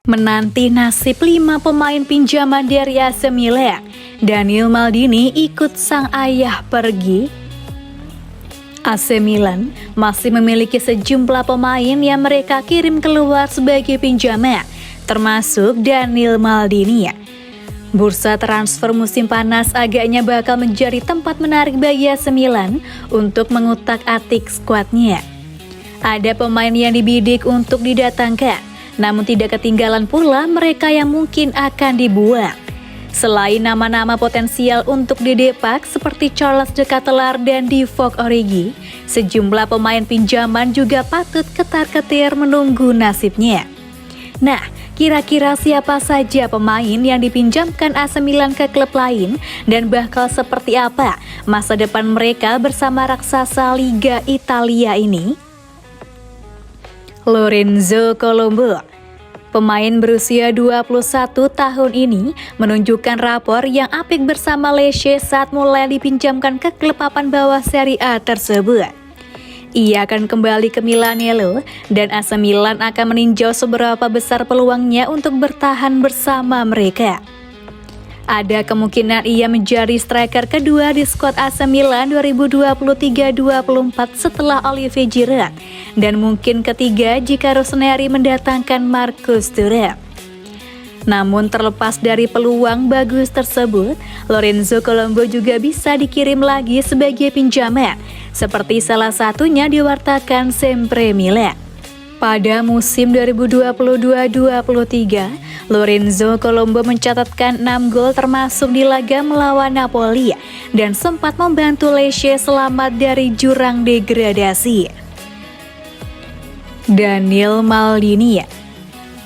Menanti nasib 5 pemain pinjaman dari AC Milan, Daniel Maldini ikut sang ayah pergi. AC Milan masih memiliki sejumlah pemain yang mereka kirim keluar sebagai pinjaman, termasuk Daniel Maldini. Bursa transfer musim panas agaknya bakal menjadi tempat menarik bagi AC Milan untuk mengutak-atik skuadnya. Ada pemain yang dibidik untuk didatangkan, namun tidak ketinggalan pula mereka yang mungkin akan dibuang. Selain nama-nama potensial untuk didepak seperti Charles De Ketelaere dan Divock Origi, sejumlah pemain pinjaman juga patut ketar-ketir menunggu nasibnya. Nah, kira-kira siapa saja pemain yang dipinjamkan AC Milan ke klub lain dan bakal seperti apa masa depan mereka bersama raksasa Liga Italia ini? Lorenzo Colombo, pemain berusia 21 tahun ini menunjukkan rapor yang apik bersama Lecce saat mulai dipinjamkan ke klub papan bawah Serie A tersebut. Ia akan kembali ke Milanello dan AC Milan akan meninjau seberapa besar peluangnya untuk bertahan bersama mereka. Ada kemungkinan ia menjadi striker kedua di skuad AC Milan 2023-24 setelah Olivier Giroud, dan mungkin ketiga jika Rossoneri mendatangkan Marcus Thuram. Namun terlepas dari peluang bagus tersebut, Lorenzo Colombo juga bisa dikirim lagi sebagai pinjaman, seperti salah satunya diwartakan Sempre Milan. Pada musim 2022-23, Lorenzo Colombo mencatatkan 6 gol termasuk di laga melawan Napoli dan sempat membantu Lecce selamat dari jurang degradasi. Daniel Maldini.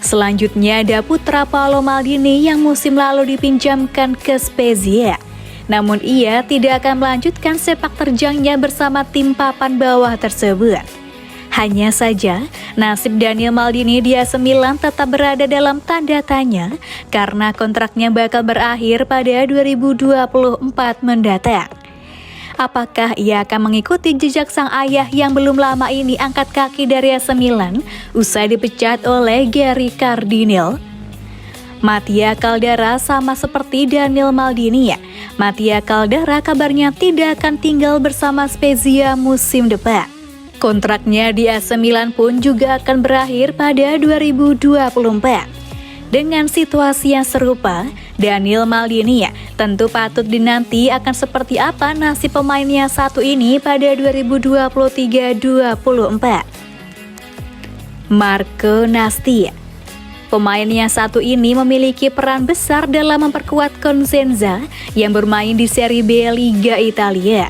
Selanjutnya ada putra Paolo Maldini yang musim lalu dipinjamkan ke Spezia. Namun ia tidak akan melanjutkan sepak terjangnya bersama tim papan bawah tersebut. Hanya saja, nasib Daniel Maldini di AC Milan tetap berada dalam tanda tanya karena kontraknya bakal berakhir pada 2024 mendatang. Apakah ia akan mengikuti jejak sang ayah yang belum lama ini angkat kaki dari AC Milan usai dipecat oleh Gary Cardinale? Mattia Caldara sama seperti Daniel Maldini. Mattia Caldara kabarnya tidak akan tinggal bersama Spezia musim depan. Kontraknya di AC Milan pun juga akan berakhir pada 2024. Dengan situasi yang serupa, Daniel Maldini tentu patut dinanti akan seperti apa nasib pemainnya satu ini pada 2023-24. Marco Nasti. Pemain yang satu ini memiliki peran besar dalam memperkuat Cosenza yang bermain di Serie B Liga Italia.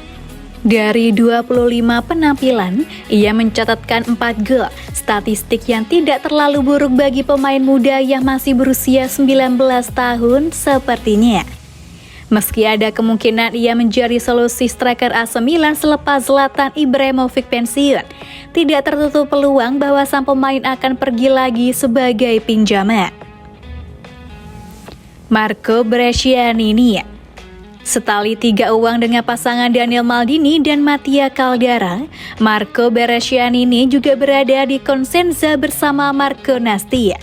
Dari 25 penampilan, ia mencatatkan 4 gol, statistik yang tidak terlalu buruk bagi pemain muda yang masih berusia 19 tahun sepertinya. Meski ada kemungkinan ia menjadi solusi striker AC Milan selepas Zlatan Ibrahimovic pensiun, tidak tertutup peluang bahwa sang pemain akan pergi lagi sebagai pinjaman. Marco Brescianini. Setali 3 uang dengan pasangan Daniel Maldini dan Mattia Caldara, Marco Brescianini juga berada di Cosenza bersama Marco Nasti.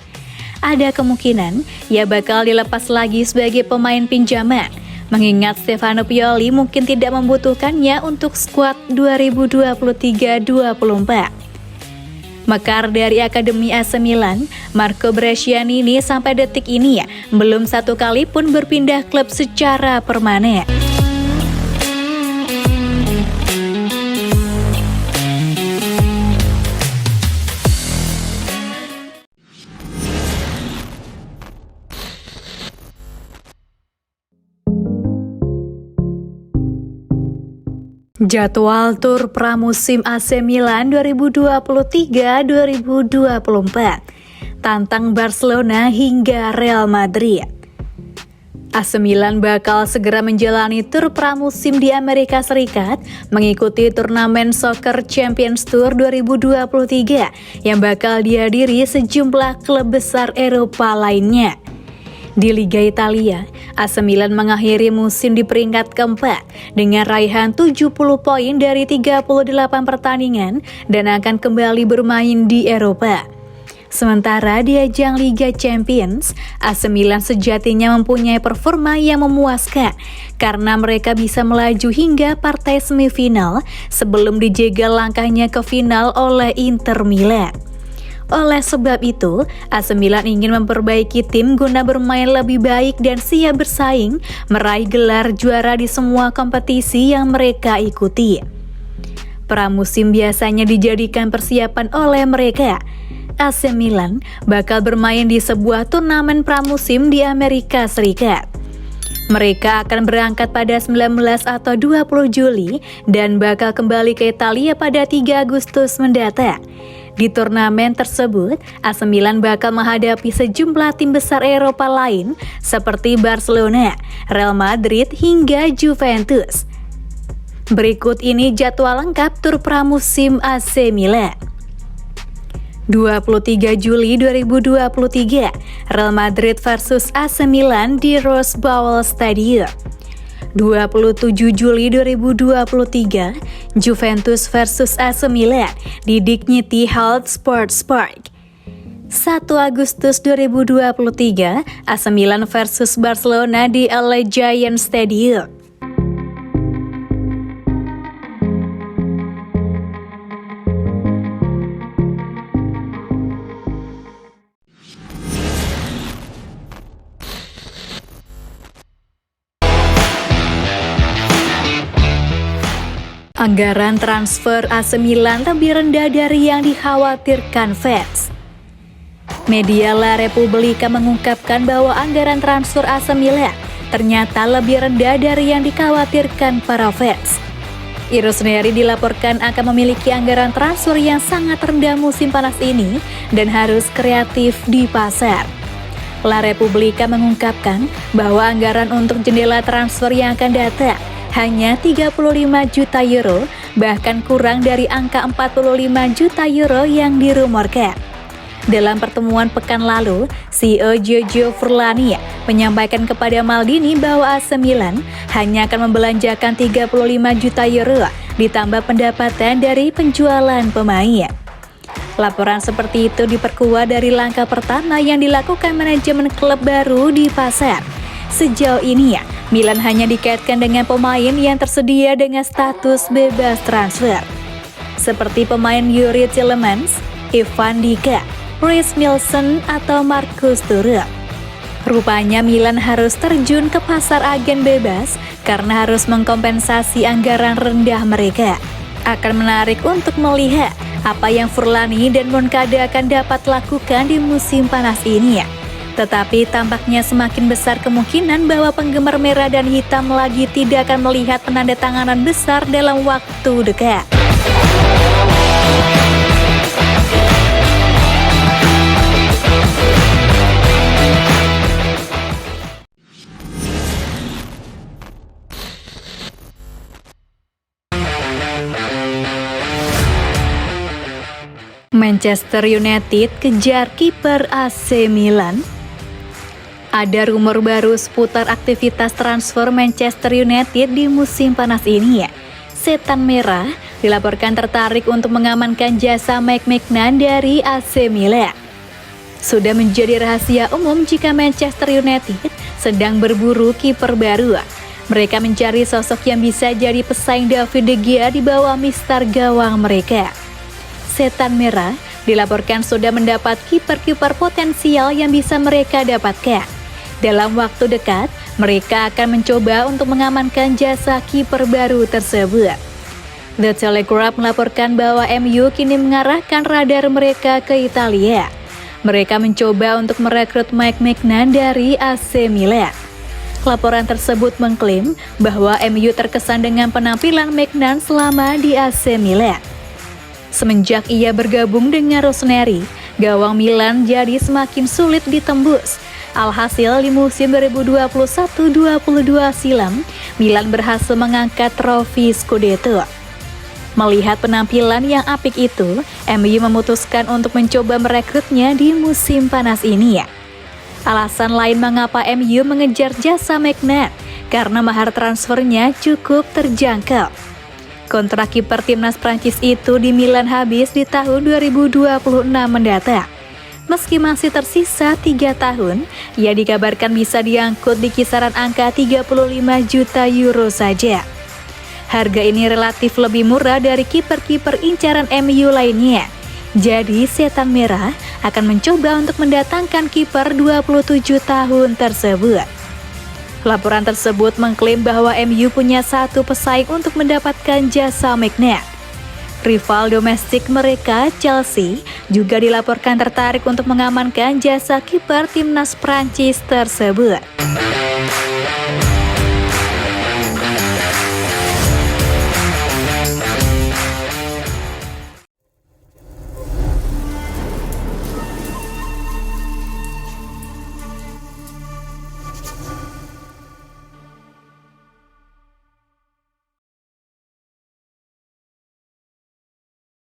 Ada kemungkinan ia bakal dilepas lagi sebagai pemain pinjaman, mengingat Stefano Pioli mungkin tidak membutuhkannya untuk skuad 2023-24. Mekar dari Akademi AC Milan, Marco Brescianini sampai detik ini belum satu kali pun berpindah klub secara permanen. Jadwal tur pramusim AC Milan 2023-2024, tantang Barcelona hingga Real Madrid. AC Milan bakal segera menjalani tur pramusim di Amerika Serikat mengikuti turnamen Soccer Champions Tour 2023 yang bakal dihadiri sejumlah klub besar Eropa lainnya. Di Liga Italia, AC Milan mengakhiri musim di peringkat keempat dengan raihan 70 poin dari 38 pertandingan dan akan kembali bermain di Eropa. Sementara di ajang Liga Champions, AC Milan sejatinya mempunyai performa yang memuaskan karena mereka bisa melaju hingga partai semifinal sebelum dijegal langkahnya ke final oleh Inter Milan. Oleh sebab itu, AC Milan ingin memperbaiki tim guna bermain lebih baik dan siap bersaing meraih gelar juara di semua kompetisi yang mereka ikuti. Pramusim biasanya dijadikan persiapan oleh mereka. AC Milan bakal bermain di sebuah turnamen pramusim di Amerika Serikat. Mereka akan berangkat pada 19 atau 20 Juli dan bakal kembali ke Italia pada 3 Agustus mendatang. Di turnamen tersebut, AC Milan bakal menghadapi sejumlah tim besar Eropa lain seperti Barcelona, Real Madrid, hingga Juventus. Berikut ini jadwal lengkap tur pramusim AC Milan. 23 Juli 2023, Real Madrid versus AC Milan di Rose Bowl Stadium. 27 Juli 2023, Juventus versus AC Milan di Dignity Health Sports Park. 1 Agustus 2023, AC Milan versus Barcelona di Allegiant Stadium. Anggaran transfer AC Milan lebih rendah dari yang dikhawatirkan fans. Media La Repubblica mengungkapkan bahwa anggaran transfer AC Milan ternyata lebih rendah dari yang dikhawatirkan para fans. I Rossoneri dilaporkan akan memiliki anggaran transfer yang sangat rendah musim panas ini dan harus kreatif di pasar. La Repubblica mengungkapkan bahwa anggaran untuk jendela transfer yang akan datang hanya 35 juta euro, bahkan kurang dari angka 45 juta euro yang dirumorkan. Dalam pertemuan pekan lalu, CEO Giorgio Furlani menyampaikan kepada Maldini bahwa AC Milan hanya akan membelanjakan 35 juta euro ditambah pendapatan dari penjualan pemain. Laporan seperti itu diperkuat dari langkah pertama yang dilakukan manajemen klub baru di pasar. Sejauh ini Milan hanya dikaitkan dengan pemain yang tersedia dengan status bebas transfer, seperti pemain Yuri Tielemans, Ivan Dika, Reece Nelson, atau Marcus Thuram. Rupanya Milan harus terjun ke pasar agen bebas karena harus mengkompensasi anggaran rendah mereka. Akan menarik untuk melihat apa yang Furlani dan Moncada akan dapat lakukan di musim panas ini Tetapi tampaknya semakin besar kemungkinan bahwa penggemar merah dan hitam lagi tidak akan melihat penandatanganan besar dalam waktu dekat. Manchester United kejar kiper AC Milan. Ada rumor baru seputar aktivitas transfer Manchester United di musim panas ini Setan Merah dilaporkan tertarik untuk mengamankan jasa Mike Maignan dari AC Milan. Sudah menjadi rahasia umum jika Manchester United sedang berburu kiper baru. Mereka mencari sosok yang bisa jadi pesaing David De Gea di bawah mister gawang mereka. Setan Merah dilaporkan sudah mendapat kiper-kiper potensial yang bisa mereka dapatkan. Dalam waktu dekat, mereka akan mencoba untuk mengamankan jasa kiper baru tersebut. The Telegraph melaporkan bahwa MU kini mengarahkan radar mereka ke Italia. Mereka mencoba untuk merekrut Mike Maignan dari AC Milan. Laporan tersebut mengklaim bahwa MU terkesan dengan penampilan Maignan selama di AC Milan. Semenjak ia bergabung dengan Rossoneri, gawang Milan jadi semakin sulit ditembus. Alhasil di musim 2021-22 silam, Milan berhasil mengangkat trofi Scudetto. Melihat penampilan yang apik itu, MU memutuskan untuk mencoba merekrutnya di musim panas ini Alasan lain mengapa MU mengejar jasa Maignan, karena mahar transfernya cukup terjangkau. Kontrak kiper timnas Prancis itu di Milan habis di tahun 2026 mendatang. Meski masih tersisa 3 tahun, ia dikabarkan bisa diangkut di kisaran angka 35 juta euro saja. Harga ini relatif lebih murah dari kiper-kiper incaran MU lainnya. Jadi Setan Merah akan mencoba untuk mendatangkan kiper 27 tahun tersebut. Laporan tersebut mengklaim bahwa MU punya satu pesaing untuk mendapatkan jasa Maignan. Rival domestik mereka, Chelsea, juga dilaporkan tertarik untuk mengamankan jasa kiper timnas Prancis tersebut.